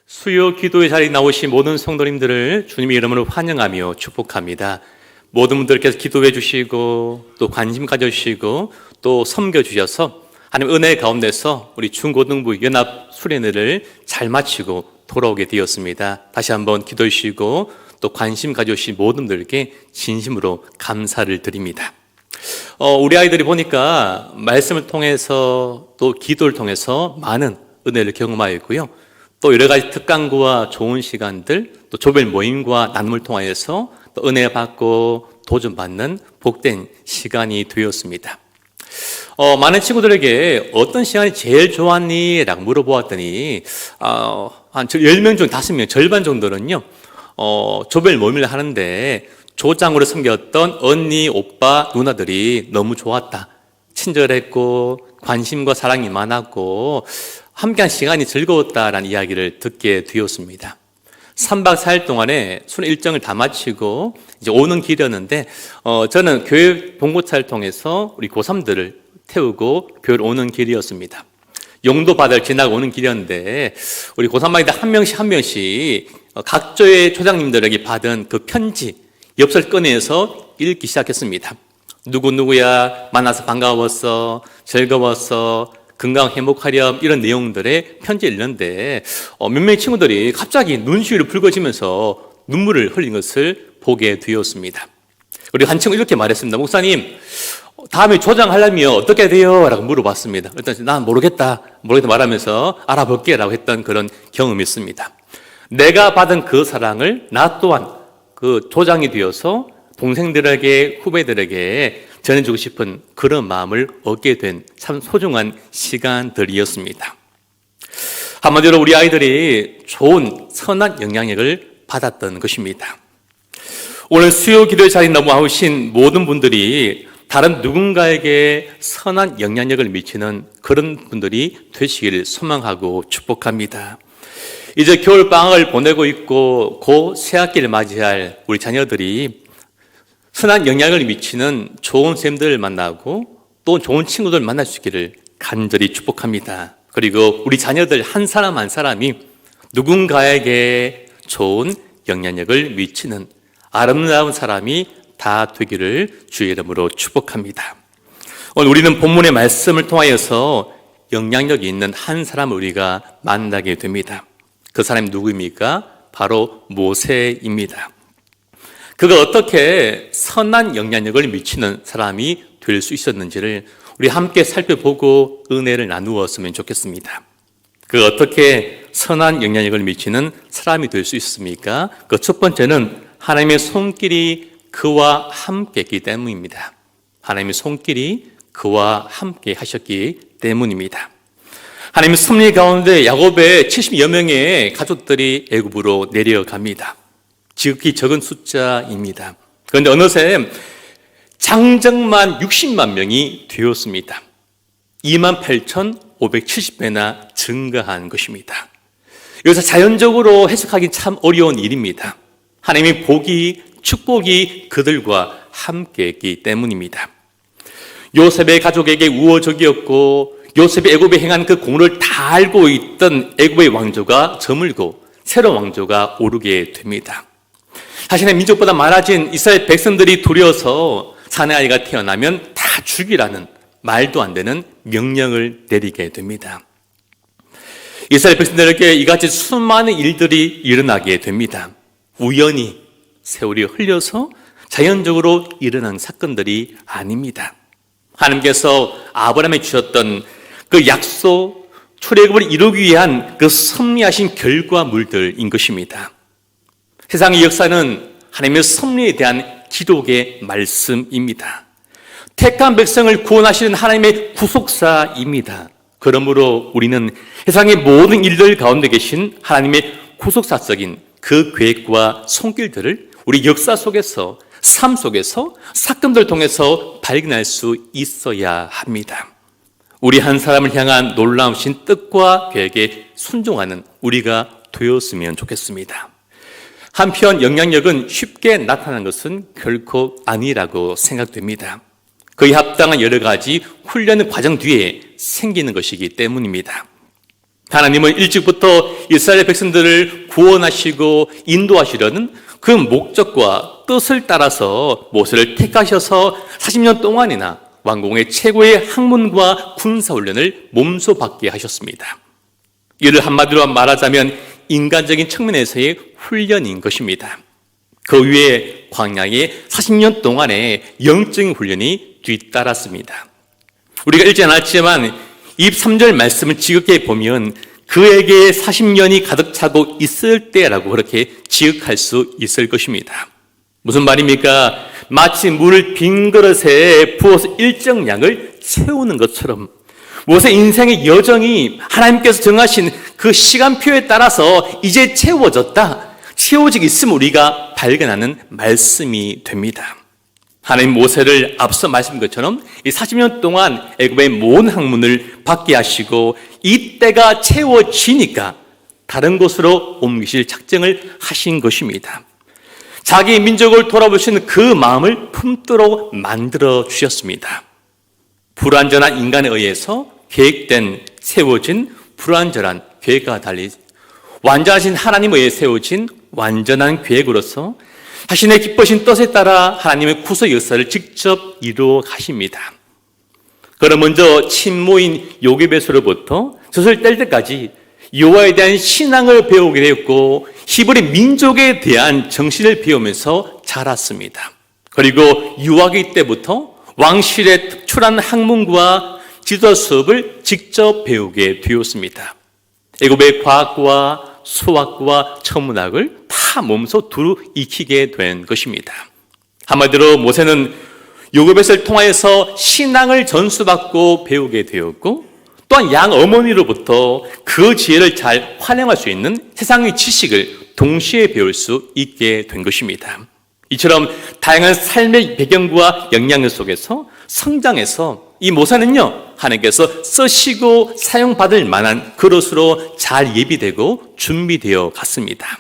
수요 기도의 자리에 나오신 모든 성도님들을 주님의 이름으로 환영하며 축복합니다. 모든 분들께서 기도해 주시고 또 관심 가져주시고 또 섬겨주셔서 하나님 은혜 가운데서 우리 중고등부 연합 수련회를 잘 마치고 돌아오게 되었습니다. 다시 한번 기도해 주시고 또 관심 가져주신 모든 분들께 진심으로 감사를 드립니다. 우리 아이들이 보니까 말씀을 통해서 또 기도를 통해서 많은 은혜를 경험하였고요. 또 여러 가지 특강과 좋은 시간들, 또 조별 모임과 나눔을 통하여서 또 은혜 받고 도전받는 복된 시간이 되었습니다. 많은 친구들에게 어떤 시간이 제일 좋았니? 라고 물어보았더니 한 10명 중 5명, 절반 정도는요 조별 모임을 하는데 조장으로 섬겼던 언니, 오빠, 누나들이 너무 좋았다, 친절했고 관심과 사랑이 많았고 함께한 시간이 즐거웠다라는 이야기를 듣게 되었습니다. 3박 4일 동안에 수련 일정을 다 마치고 이제 오는 길이었는데 저는 교회 봉고차를 통해서 우리 고3들을 태우고 교회를 오는 길이었습니다. 용도바다를 지나고 오는 길이었는데 우리 고3반이들 한 명씩 각조의 초장님들에게 받은 그 편지, 엽서를 꺼내서 읽기 시작했습니다. 누구누구야, 만나서 반가웠어, 즐거웠어, 건강 행복하렴, 이런 내용들의 편지를 읽는데 몇몇 친구들이 갑자기 눈시울이 붉어지면서 눈물을 흘린 것을 보게 되었습니다. 그리고 한 친구 이렇게 말했습니다. 목사님, 다음에 조장하려면 어떻게 돼요? 라고 물어봤습니다. 일단 난 모르겠다 말하면서 알아볼게 라고 했던 그런 경험이 있습니다. 내가 받은 그 사랑을 나 또한 그 조장이 되어서 동생들에게, 후배들에게 전해주고 싶은 그런 마음을 얻게 된 참 소중한 시간들이었습니다. 한마디로 우리 아이들이 좋은 선한 영향력을 받았던 것입니다. 오늘 수요 기도의 자리에 나오신 모든 분들이 다른 누군가에게 선한 영향력을 미치는 그런 분들이 되시기를 소망하고 축복합니다. 이제 겨울방학을 보내고 있고 곧 새학기를 맞이할 우리 자녀들이 선한 영향을 미치는 좋은 쌤들을 만나고 또 좋은 친구들 만날 수 있기를 간절히 축복합니다. 그리고 우리 자녀들 한 사람 한 사람이 누군가에게 좋은 영향력을 미치는 아름다운 사람이 다 되기를 주의 이름으로 축복합니다. 오늘 우리는 본문의 말씀을 통하여서 영향력이 있는 한 사람을 우리가 만나게 됩니다. 그 사람이 누구입니까? 바로 모세입니다. 그가 어떻게 선한 영향력을 미치는 사람이 될 수 있었는지를 우리 함께 살펴보고 은혜를 나누었으면 좋겠습니다. 그가 어떻게 선한 영향력을 미치는 사람이 될 수 있습니까? 그 첫 번째는 하나님의 손길이 그와 함께 했기 때문입니다. 하나님의 손길이 그와 함께 하셨기 때문입니다. 하나님의 섭리 가운데 야곱의 70여 명의 가족들이 애굽으로 내려갑니다. 지극히 적은 숫자입니다. 그런데 어느새 장정만 60만 명이 되었습니다. 28,570배나 증가한 것입니다. 여기서 자연적으로 해석하기 참 어려운 일입니다. 하나님의 복이, 축복이 그들과 함께했기 때문입니다. 요셉의 가족에게 우호적이었고 요셉이 애굽에 행한 그 공로를 다 알고 있던 애굽의 왕조가 저물고 새로운 왕조가 오르게 됩니다. 자신의 민족보다 많아진 이스라엘 백성들이 두려워서 사내아이가 태어나면 다 죽이라는 말도 안 되는 명령을 내리게 됩니다. 이스라엘 백성들에게 이같이 수많은 일들이 일어나게 됩니다. 우연히 세월이 흘려서 자연적으로 일어난 사건들이 아닙니다. 하나님께서 아브라함에 주셨던 그 약속, 출애굽을 이루기 위한 그 섭리하신 결과물들인 것입니다. 세상의 역사는 하나님의 섭리에 대한 기록의 말씀입니다. 택한 백성을 구원하시는 하나님의 구속사입니다. 그러므로 우리는 세상의 모든 일들 가운데 계신 하나님의 구속사적인 그 계획과 손길들을 우리 역사 속에서, 삶 속에서, 사건들을 통해서 발견할 수 있어야 합니다. 우리 한 사람을 향한 놀라우신 뜻과 계획에 순종하는 우리가 되었으면 좋겠습니다. 한편 영향력은 쉽게 나타나는 것은 결코 아니라고 생각됩니다. 그에 합당한 여러 가지 훈련 과정 뒤에 생기는 것이기 때문입니다. 하나님은 일찍부터 이스라엘 백성들을 구원하시고 인도하시려는 그 목적과 뜻을 따라서 모세를 택하셔서 40년 동안이나 왕궁의 최고의 학문과 군사훈련을 몸소 받게 하셨습니다. 이를 한마디로 말하자면 인간적인 측면에서의 훈련인 것입니다. 그 위에 광야에 40년 동안의 영적인 훈련이 뒤따랐습니다. 우리가 읽지 않았지만 23절 말씀을 지극히 보면 그에게 40년이 가득 차고 있을 때라고 그렇게 지극할 수 있을 것입니다. 무슨 말입니까? 마치 물을 빈 그릇에 부어서 일정 양을 채우는 것처럼 모세 인생의 여정이 하나님께서 정하신 그 시간표에 따라서 이제 채워졌다, 채워지고 있음을 우리가 발견하는 말씀이 됩니다. 하나님 모세를 앞서 말씀드린 것처럼 이 40년 동안 애굽의 모든 학문을 받게 하시고 이때가 채워지니까 다른 곳으로 옮기실 작정을 하신 것입니다. 자기 민족을 돌아보시는 그 마음을 품도록 만들어 주셨습니다. 불완전한 인간에 의해서 계획된, 세워진 불완전한 계획과 달리 완전하신 하나님에 의해 세워진 완전한 계획으로서 자신의 기쁘신 뜻에 따라 하나님의 구속 역사를 직접 이루어 가십니다. 그럼 먼저 친모인 요게벳으로부터 젖을 뗄 때까지 여호와에 대한 신앙을 배우게 되었고 히브리 민족에 대한 정신을 배우면서 자랐습니다. 그리고 유아기 때부터 왕실의 특출한 학문과 지도 수업을 직접 배우게 되었습니다. 애굽의 과학과 수학과 천문학을 다 몸소 두루 익히게 된 것입니다. 한마디로 모세는 요게벳을 통하여서 신앙을 전수받고 배우게 되었고 또한 양 어머니로부터 그 지혜를 잘 활용할 수 있는 세상의 지식을 동시에 배울 수 있게 된 것입니다. 이처럼 다양한 삶의 배경과 영향력 속에서 성장해서 이 모세는요, 하나님께서 쓰시고 사용받을 만한 그릇으로 잘 예비되고 준비되어 갔습니다.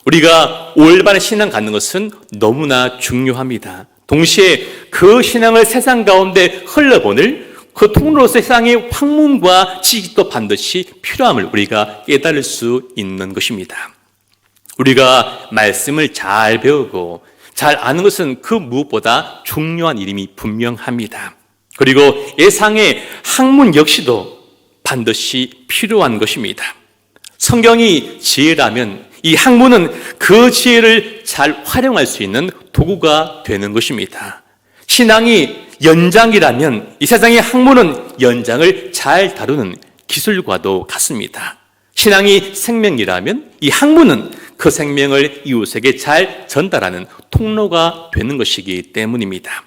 우리가 올바른 신앙 갖는 것은 너무나 중요합니다. 동시에 그 신앙을 세상 가운데 흘러보낼 그 통로로서 세상의 학문과 지식도 반드시 필요함을 우리가 깨달을 수 있는 것입니다. 우리가 말씀을 잘 배우고 잘 아는 것은 그 무엇보다 중요한 일임이 분명합니다. 그리고 예상의 학문 역시도 반드시 필요한 것입니다. 성경이 지혜라면 이 학문은 그 지혜를 잘 활용할 수 있는 도구가 되는 것입니다. 신앙이 연장이라면 이 세상의 학문은 연장을 잘 다루는 기술과도 같습니다. 신앙이 생명이라면 이 학문은 그 생명을 이웃에게 잘 전달하는 통로가 되는 것이기 때문입니다.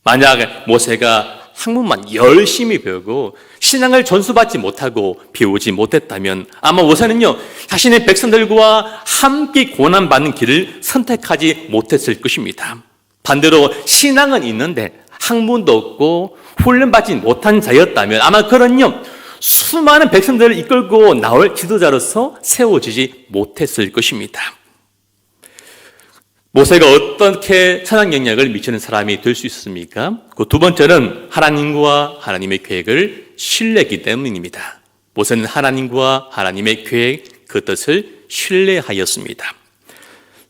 만약 모세가 학문만 열심히 배우고 신앙을 전수받지 못하고 배우지 못했다면 아마 모세는요, 자신의 백성들과 함께 고난받는 길을 선택하지 못했을 것입니다. 반대로 신앙은 있는데 학문도 없고 훈련받지 못한 자였다면 아마 그는요, 수많은 백성들을 이끌고 나올 지도자로서 세워지지 못했을 것입니다. 모세가 어떻게 선한 영향을 미치는 사람이 될 수 있습니까? 그 두 번째는 하나님과 하나님의 계획을 신뢰했기 때문입니다. 모세는 하나님과 하나님의 계획, 그 뜻을 신뢰하였습니다.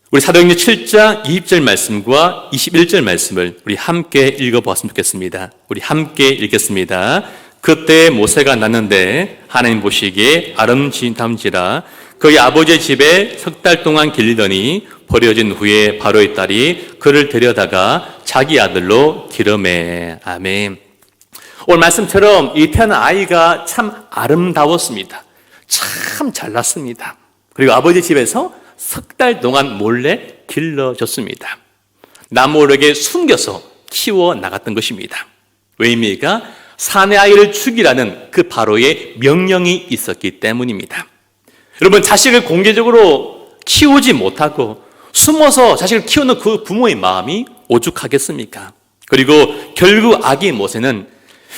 우리 사도행전 7장 20절 말씀과 21절 말씀을 우리 함께 읽어보았으면 좋겠습니다. 우리 함께 읽겠습니다. 그때 모세가 났는데 하나님 보시기에 아름다운지라 그의 아버지의 집에 석 달 동안 길리더니 버려진 후에 바로의 딸이 그를 데려다가 자기 아들로 기름해. 아멘. 오늘 말씀처럼 이 태어난 아이가 참 아름다웠습니다. 참 잘났습니다. 그리고 아버지 집에서 석 달 동안 몰래 길러졌습니다. 남모르게 숨겨서 키워 나갔던 것입니다. 왜입니까? 사내 아이를 죽이라는 그 바로의 명령이 있었기 때문입니다. 여러분, 자식을 공개적으로 키우지 못하고 숨어서 자식을 키우는 그 부모의 마음이 오죽하겠습니까? 그리고 결국 아기 모세는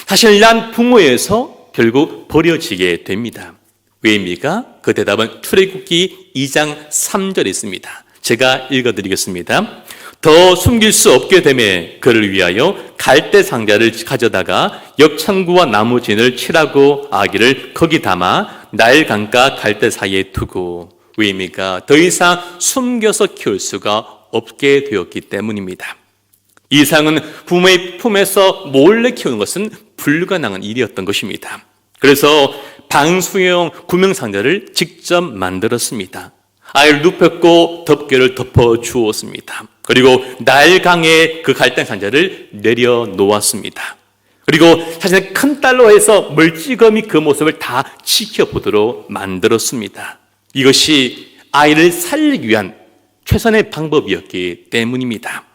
자신을 낳은 부모에서 결국 버려지게 됩니다. 왜입니까? 그 대답은 출애굽기 2장 3절에 있습니다. 제가 읽어드리겠습니다. 더 숨길 수 없게 되매 그를 위하여 갈대 상자를 가져다가 역청구와 나무진을 칠하고 아기를 거기 담아 나일강과 갈대 사이에 두고, 왜입니까? 더 이상 숨겨서 키울 수가 없게 되었기 때문입니다. 이상은 부모의 품에서 몰래 키우는 것은 불가능한 일이었던 것입니다. 그래서 방수용 구명상자를 직접 만들었습니다. 아이를 눕혔고 덮개를 덮어 주었습니다. 그리고 나일강에 그 갈대 상자를 내려놓았습니다. 그리고 자신의 큰딸로 해서 멀찌감히 그 모습을 다 지켜보도록 만들었습니다. 이것이 아이를 살리기 위한 최선의 방법이었기 때문입니다.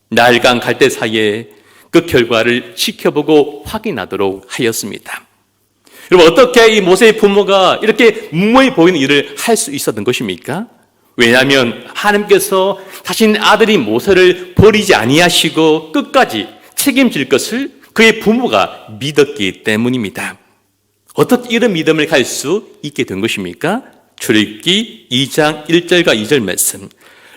나일강 갈대 사이에 그 결과를 지켜보고 확인하도록 하였습니다. 여러분, 어떻게 이 모세의 부모가 이렇게 무모해 보이는 일을 할 수 있었던 것입니까? 왜냐하면 하나님께서 자신 아들이 모세를 버리지 아니하시고 끝까지 책임질 것을 그의 부모가 믿었기 때문입니다. 어떻게 이런 믿음을 가질 수 있게 된 것입니까? 출애굽기 2장 1절과 2절 말씀.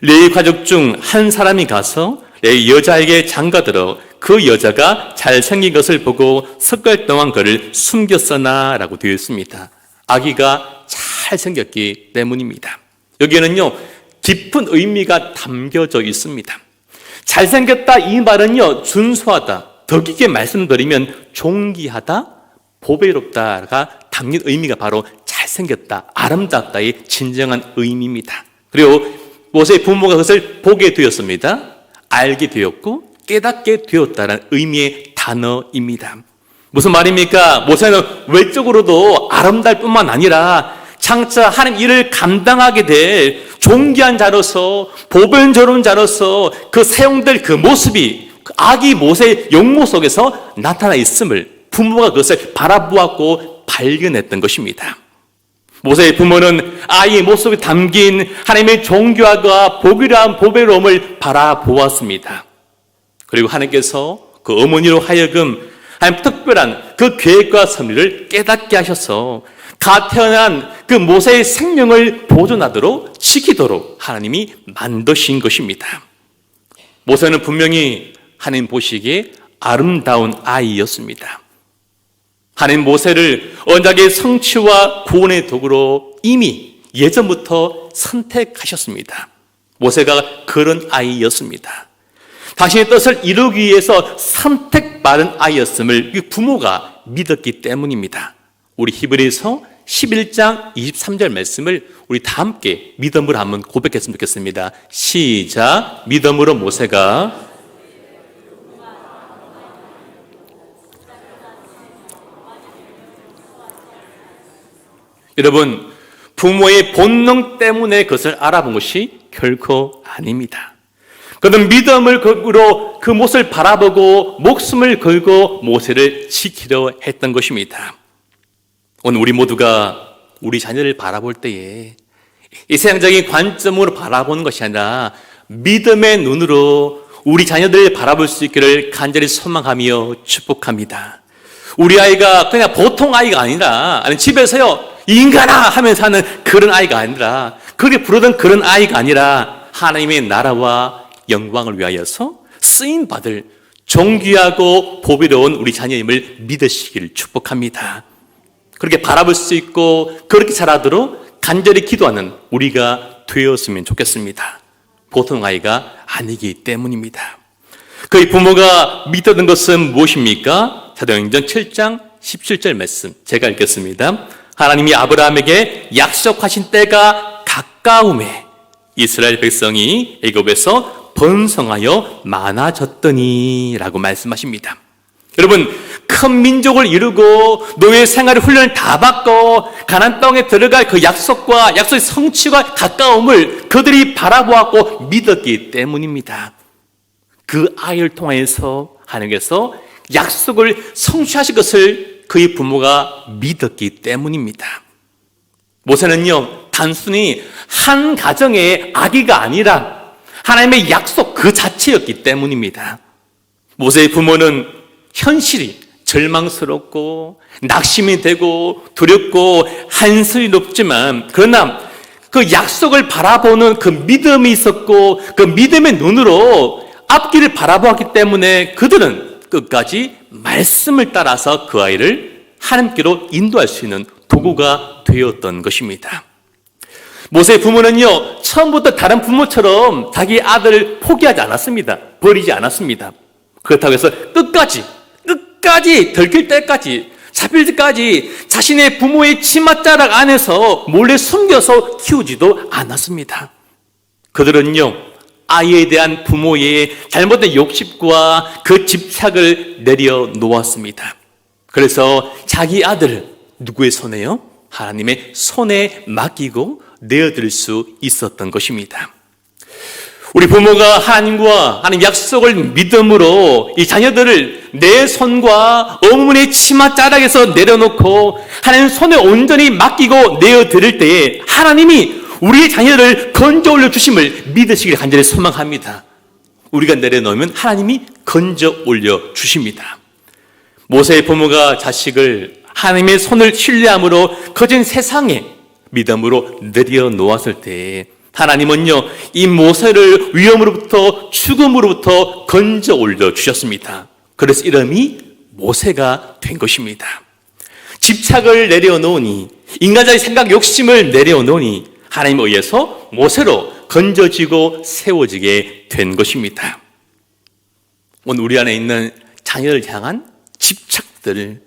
레위 가족 중 한 사람이 가서 레위 여자에게 장가들어 그 여자가 잘생긴 것을 보고 석 달 동안 그를 숨겼으나 라고 되어 있습니다. 아기가 잘생겼기 때문입니다. 여기에는요, 깊은 의미가 담겨져 있습니다. 잘생겼다 이 말은요, 준수하다, 더 깊게 말씀드리면 존귀하다, 보배롭다가 담긴 의미가 바로 잘생겼다, 아름답다의 진정한 의미입니다. 그리고 모세의 부모가 그것을 보게 되었습니다. 알게 되었고 깨닫게 되었다는 의미의 단어입니다. 무슨 말입니까? 모세는 외적으로도 아름다울 뿐만 아니라 장차 하나님 일을 감당하게 될 존귀한 자로서, 보배로운 자로서 그 사용될 그 모습이 그 아기 모세의 영모 속에서 나타나 있음을 부모가 그것을 바라보았고 발견했던 것입니다. 모세의 부모는 아이의 모습에 담긴 하나님의 존귀함과 보배로움을 바라보았습니다. 그리고 하나님께서 그 어머니로 하여금 하나님 특별한 그 계획과 섭리를 깨닫게 하셔서 갓 태어난 그 모세의 생명을 보존하도록 지키도록 하나님이 만드신 것입니다. 모세는 분명히 하나님 보시기에 아름다운 아이였습니다. 하나님 모세를 언약의 성취와 구원의 도구로 이미 예전부터 선택하셨습니다. 모세가 그런 아이였습니다. 자신의 뜻을 이루기 위해서 선택받은 아이였음을 부모가 믿었기 때문입니다. 우리 히브리서 11장 23절 말씀을 우리 다 함께 믿음으로 한번 고백했으면 좋겠습니다. 시작. 믿음으로 모세가 여러분, 부모의 본능 때문에 그것을 알아본 것이 결코 아닙니다. 그는 믿음으로 그 모습을 바라보고 목숨을 걸고 모세를 지키려 했던 것입니다. 오늘 우리 모두가 우리 자녀를 바라볼 때에 이 세상적인 관점으로 바라보는 것이 아니라 믿음의 눈으로 우리 자녀들을 바라볼 수 있기를 간절히 소망하며 축복합니다. 우리 아이가 그냥 보통 아이가 아니라, 아니 집에서요 인간아 하면서 하는 그런 아이가 아니라, 그렇게 부르던 그런 아이가 아니라 하나님의 나라와 영광을 위하여서 쓰임받을 존귀하고 보배로운 우리 자녀임을 믿으시길 축복합니다. 그렇게 바라볼 수 있고 그렇게 자라도록 간절히 기도하는 우리가 되었으면 좋겠습니다. 보통 아이가 아니기 때문입니다. 그의 부모가 믿었던 것은 무엇입니까? 사도행전 7장 17절 말씀 제가 읽겠습니다. 하나님이 아브라함에게 약속하신 때가 가까움에 이스라엘 백성이 애굽에서 번성하여 많아졌더니 라고 말씀하십니다. 여러분, 큰 민족을 이루고 노예 생활의 훈련을 다 받고 가나안 땅에 들어갈 그 약속과 약속의 성취와 가까움을 그들이 바라보았고 믿었기 때문입니다. 그 아이를 통해서 하나님께서 약속을 성취하실 것을 그의 부모가 믿었기 때문입니다. 모세는요, 단순히 한 가정의 아기가 아니라 하나님의 약속 그 자체였기 때문입니다. 모세의 부모는 현실이 절망스럽고 낙심이 되고 두렵고 한슬이 높지만, 그러나 그 약속을 바라보는 그 믿음이 있었고 그 믿음의 눈으로 앞길을 바라보았기 때문에 그들은 끝까지 말씀을 따라서 그 아이를 하나님께로 인도할 수 있는 도구가 되었던 것입니다. 모세의 부모는요, 처음부터 다른 부모처럼 자기 아들을 포기하지 않았습니다. 버리지 않았습니다. 그렇다고 해서 끝까지 들킬 때까지, 잡힐 때까지 자신의 부모의 치맛자락 안에서 몰래 숨겨서 키우지도 않았습니다. 그들은요, 아이에 대한 부모의 잘못된 욕심과 그 집착을 내려놓았습니다. 그래서 자기 아들을 누구의 손에요? 하나님의 손에 맡기고 내어드릴 수 있었던 것입니다. 우리 부모가 하나님 약속을 믿음으로 이 자녀들을 내 손과 어머니의 치맛자락에서 내려놓고 하나님 손에 온전히 맡기고 내어드릴 때에 하나님이 우리의 자녀를 건져 올려주심을 믿으시길 간절히 소망합니다. 우리가 내려놓으면 하나님이 건져 올려주십니다. 모세의 부모가 자식을 하나님의 손을 신뢰함으로 거진 세상에 믿음으로 내려놓았을 때 하나님은요, 이 모세를 위험으로부터 죽음으로부터 건져 올려주셨습니다. 그래서 이름이 모세가 된 것입니다. 집착을 내려놓으니, 인간적인 생각 욕심을 내려놓으니 하나님에 의해서 모세로 건져지고 세워지게 된 것입니다. 오늘 우리 안에 있는 자녀를 향한 집착들,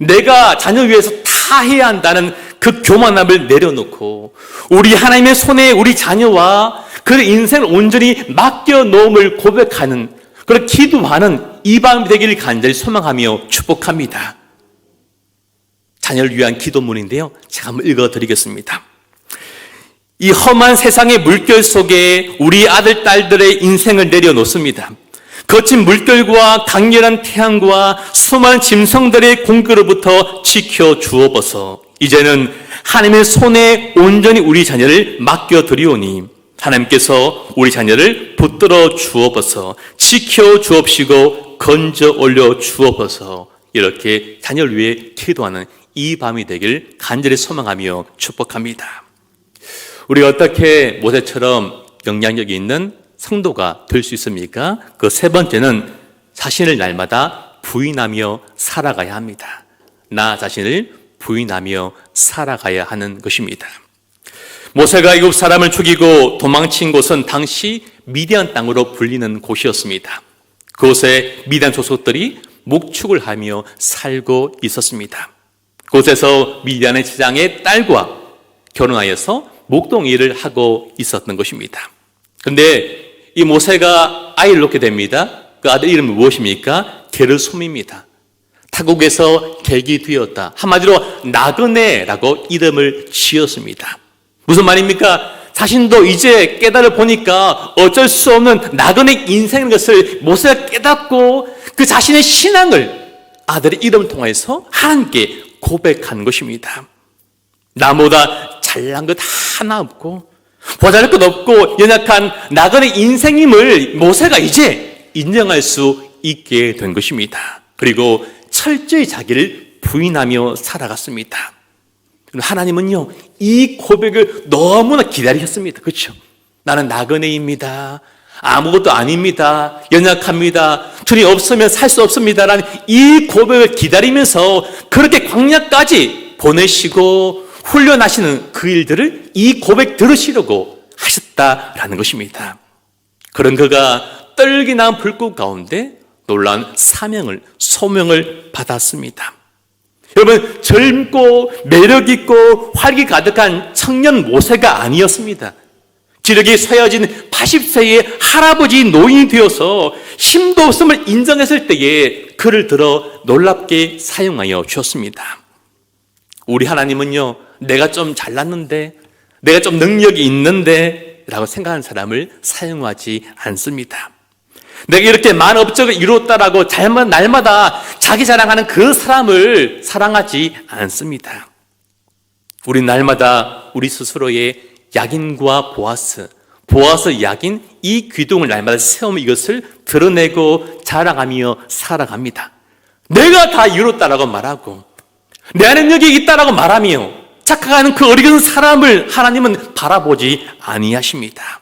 내가 자녀 위해서 다 해야 한다는 그 교만함을 내려놓고 우리 하나님의 손에 우리 자녀와 그 인생을 온전히 맡겨놓음을 고백하는, 그런 기도하는 이 밤이 되기를 간절히 소망하며 축복합니다. 자녀를 위한 기도문인데요, 제가 한번 읽어드리겠습니다. 이 험한 세상의 물결 속에 우리 아들, 딸들의 인생을 내려놓습니다. 거친 물결과 강렬한 태양과 수많은 짐승들의 공격으로부터 지켜주옵소서. 이제는 하나님의 손에 온전히 우리 자녀를 맡겨드리오니 하나님께서 우리 자녀를 붙들어 주옵소서, 지켜주옵시고 건져 올려 주옵소서. 이렇게 자녀를 위해 기도하는 이 밤이 되길 간절히 소망하며 축복합니다. 우리가 어떻게 모세처럼 영향력이 있는 성도가 될 수 있습니까? 그 세 번째는 자신을 날마다 부인하며 살아가야 합니다. 나 자신을 부인하며 살아가야 하는 것입니다. 모세가 애굽 사람을 죽이고 도망친 곳은 당시 미디안 땅으로 불리는 곳이었습니다. 그곳에 미디안 족속들이 목축을 하며 살고 있었습니다. 그곳에서 미디안의 제장의 딸과 결혼하여서 목동 일을 하고 있었던 것입니다. 그런데 이 모세가 아이를 낳게 됩니다. 그 아들 이름은 무엇입니까? 게르솜입니다. 타국에서 객이 되었다. 한마디로 나그네라고 이름을 지었습니다. 무슨 말입니까? 자신도 이제 깨달아 보니까 어쩔 수 없는 나그네 인생인 것을 모세가 깨닫고 그 자신의 신앙을 아들의 이름을 통해서 하나님께 고백한 것입니다. 나보다 잘난 것 하나 없고 보잘것 것 없고 연약한 나그네 인생임을 모세가 이제 인정할 수 있게 된 것입니다. 그리고 철저히 자기를 부인하며 살아갔습니다. 하나님은요, 이 고백을 너무나 기다리셨습니다. 그렇죠? 나는 나그네입니다. 아무것도 아닙니다. 연약합니다. 주님 없으면 살 수 없습니다라는 이 고백을 기다리면서 그렇게 광야까지 보내시고 훈련하시는 그 일들을 이 고백 들으시려고 하셨다라는 것입니다. 그런 그가 떨기 나은 불꽃 가운데 놀라운 사명을, 소명을 받았습니다. 여러분, 젊고 매력있고 활기 가득한 청년 모세가 아니었습니다. 기력이 쇠어진 80세의 할아버지 노인이 되어서 힘도 없음을 인정했을 때에 그를 들어 놀랍게 사용하여 주었습니다. 우리 하나님은요, 내가 좀 잘났는데, 내가 좀 능력이 있는데 라고 생각하는 사람을 사용하지 않습니다. 내가 이렇게 많은 업적을 이루었다라고 날마다 자기 자랑하는 그 사람을 사랑하지 않습니다. 우리 날마다 우리 스스로의 약인과 보아스 약인 이 기둥을 날마다 세우며 이것을 드러내고 자랑하며 살아갑니다. 내가 다 이뤘다라고 말하고 내 안에 능력이 있다라고 말하며 착각하는 그 어리석은 사람을 하나님은 바라보지 아니하십니다.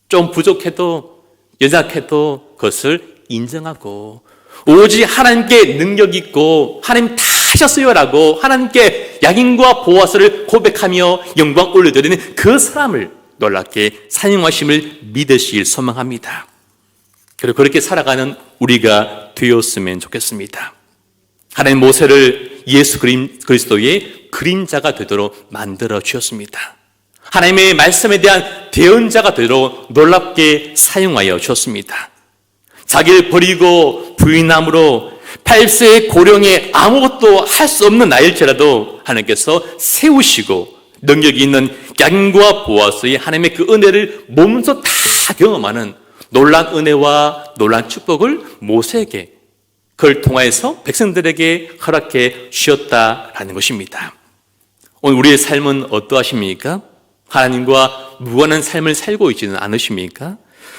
좀 부족해도 연약해도 그것을 인정하고 오직 하나님께 능력 있고 하나님 다 하셨어요라고 하나님께 야긴과 보아스를 고백하며 영광 올려드리는 그 사람을 놀랍게 사용하심을 믿으시길 소망합니다. 그리고 그렇게 살아가는 우리가 되었으면 좋겠습니다. 하나님 모세를 예수 그리스도의 그림자가 되도록 만들어 주셨습니다. 하나님의 말씀에 대한 대언자가 되도록 놀랍게 사용하여 주셨습니다. 자기를 버리고 부인함으로 8세의 고령에 아무것도 할 수 없는 나일지라도 하나님께서 세우시고 능력이 있는 야긴과 보아스의 하나님의 그 은혜를 몸소 다 경험하는 놀란 은혜와 놀란 축복을 모세에게 그걸 통하여서 백성들에게 허락해 주셨다라는 것입니다. 오늘 우리의 삶은 어떠하십니까? 하나님과 무관한 삶을 살고 있지는 않으십니까?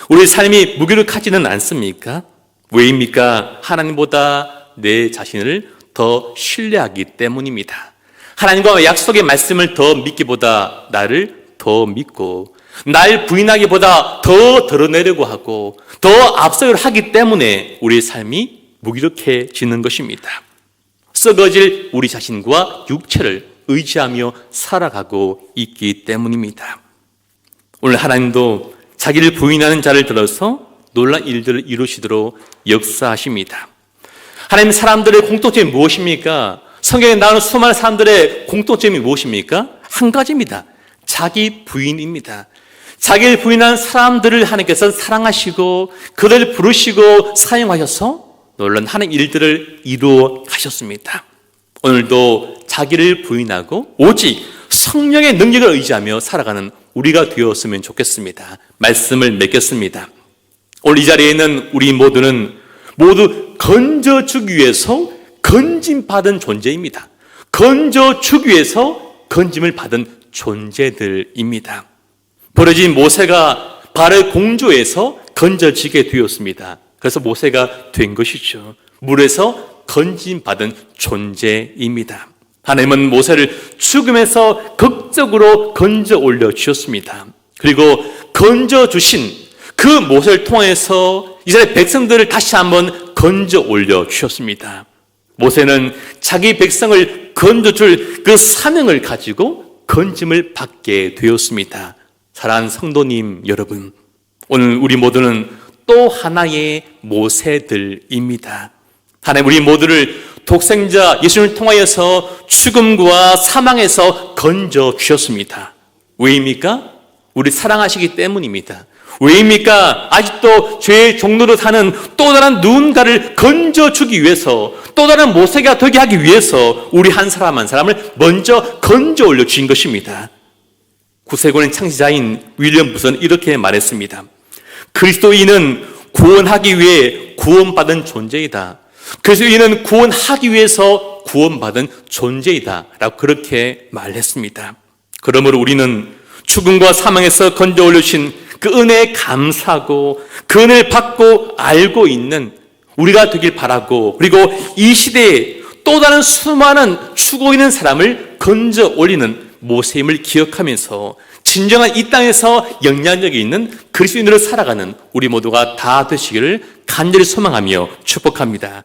우리의 삶이 무기력하지는 않습니까? 왜입니까? 하나님보다 내 자신을 더 신뢰하기 때문입니다. 하나님과 약속의 말씀을 더 믿기보다 나를 더 믿고 날 부인하기보다 더 드러내려고 하고 더 앞서려 하기 때문에 우리의 삶이 무기력해지는 것입니다. 썩어질 우리 자신과 육체를 의지하며 살아가고 있기 때문입니다. 오늘 하나님도 자기를 부인하는 자를 들어서 놀라운 일들을 이루시도록 역사하십니다. 하나님 사람들의 공통점이 무엇입니까? 성경에 나오는 수많은 사람들의 공통점이 무엇입니까? 한 가지입니다. 자기 부인입니다. 자기를 부인한 사람들을 하나님께서 사랑하시고 그들을 부르시고 사용하셔서 놀라운 하나님 일들을 이루어 가셨습니다. 오늘도 자기를 부인하고 오직 성령의 능력을 의지하며 살아가는 우리가 되었으면 좋겠습니다. 말씀을 맺겠습니다. 오늘 이 자리에 있는 우리 모두는 모두 건져주기 위해서 건짐받은 존재입니다. 건져주기 위해서 건짐을 받은 존재들입니다. 버려진 모세가 발을 공조해서 건져지게 되었습니다. 그래서 모세가 된 것이죠. 물에서 건짐받은 존재입니다. 하나님은 모세를 죽음에서 극적으로 건져 올려 주셨습니다. 그리고 건져 주신 그 모세를 통해서 이스라엘 백성들을 다시 한번 건져 올려 주셨습니다. 모세는 자기 백성을 건져줄 그 사명을 가지고 건짐을 받게 되었습니다. 사랑하는 성도님 여러분, 오늘 우리 모두는 또 하나의 모세들입니다. 하나님 우리 모두를 독생자 예수님을 통하여서 죽음과 사망에서 건져 주셨습니다. 왜입니까? 우리 사랑하시기 때문입니다. 왜입니까? 아직도 죄의 종로로 사는 또 다른 누군가를 건져주기 위해서, 또 다른 모세가 되게 하기 위해서 우리 한 사람 한 사람을 먼저 건져 올려 주신 것입니다. 구세군의 창시자인 윌리엄 부서는 이렇게 말했습니다. 그리스도인은 구원하기 위해 구원받은 존재이다. 그리스도인은 구원하기 위해서 구원받은 존재이다 라고 그렇게 말했습니다. 그러므로 우리는 죽음과 사망에서 건져 올려주신 그 은혜에 감사하고 그 은혜를 받고 알고 있는 우리가 되길 바라고, 그리고 이 시대에 또 다른 수많은 죽어 있는 사람을 건져 올리는 모세임을 기억하면서 진정한 이 땅에서 영향력이 있는 그리스도인으로 살아가는 우리 모두가 다 되시기를 간절히 소망하며 축복합니다.